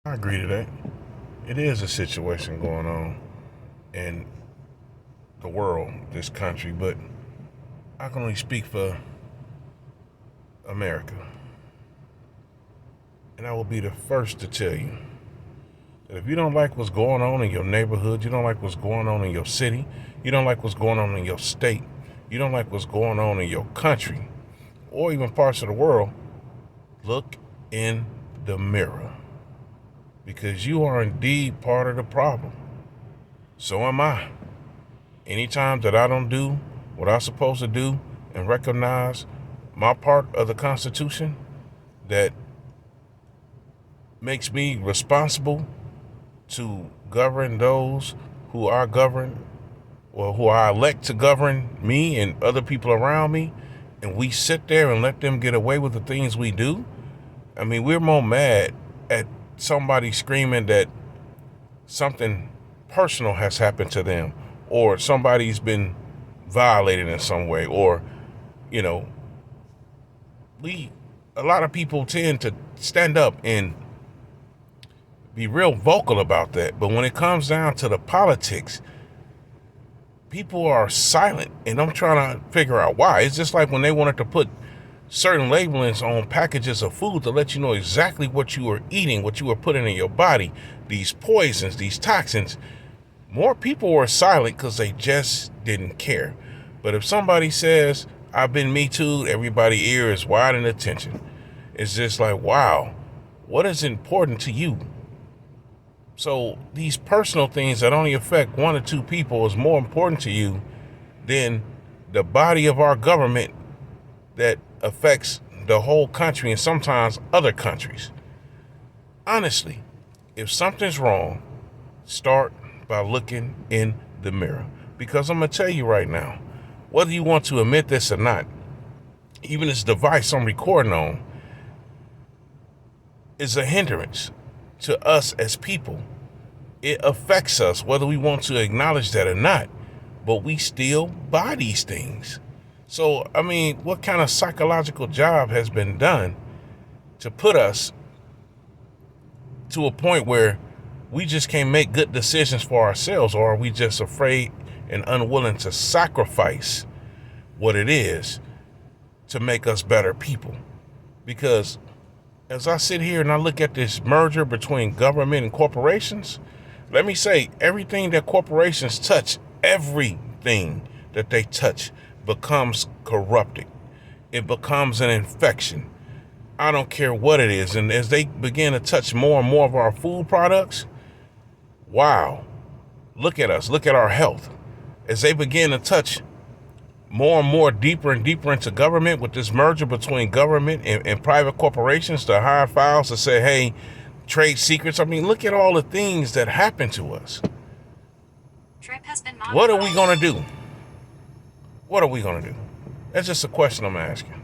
I agree to that. It is a situation going on in the world, this country, but I can only speak for America. And I will be the first to tell you that if you don't like what's going on in your neighborhood, you don't like what's going on in your city, you don't like what's going on in your state, you don't like what's going on in your country, or even parts of the world, look in the mirror. Because you are indeed part of the problem. So am I. Anytime that I don't do what I'm supposed to do and recognize my part of the Constitution that makes me responsible to govern those who are governed or who I elect to govern me and other people around me, and we sit there and let them get away with the things we do, I mean, we're more mad at somebody screaming that something personal has happened to them or somebody's been violated in some way, or you know we a lot of people tend to stand up and be real vocal about that, but when it comes down to the politics, people are silent, and I'm trying to figure out why. It's just like when they wanted to put certain labelings on packages of food to let you know exactly what you were eating, what you were putting in your body, these poisons, these toxins. More people were silent because they just didn't care. But if somebody says, I've been Me Too, everybody's ear is wide in attention. It's just like, wow, what is important to you? So these personal things that only affect one or two people is more important to you than the body of our government that affects the whole country and sometimes other countries. Honestly, if something's wrong, start by looking in the mirror. Because I'm going to tell you right now, whether you want to admit this or not, even this device I'm recording on is a hindrance to us as people. It affects us whether we want to acknowledge that or not, but we still buy these things. So, I mean, what kind of psychological job has been done to put us to a point where we just can't make good decisions for ourselves, or are we just afraid and unwilling to sacrifice what it is to make us better people? Because as I sit here and I look at this merger between government and corporations, let me say, everything that corporations touch, everything that they touch becomes corrupted. It becomes an infection. I don't care what it is. And as they begin to touch more and more of our food products, wow, look at us, look at our health. As they begin to touch more and more deeper and deeper into government with this merger between government and private corporations to hire files to say, hey, trade secrets. I mean, look at all the things that happen to us. Trip has been What are we going to do? What are we going to do? That's just a question I'm asking.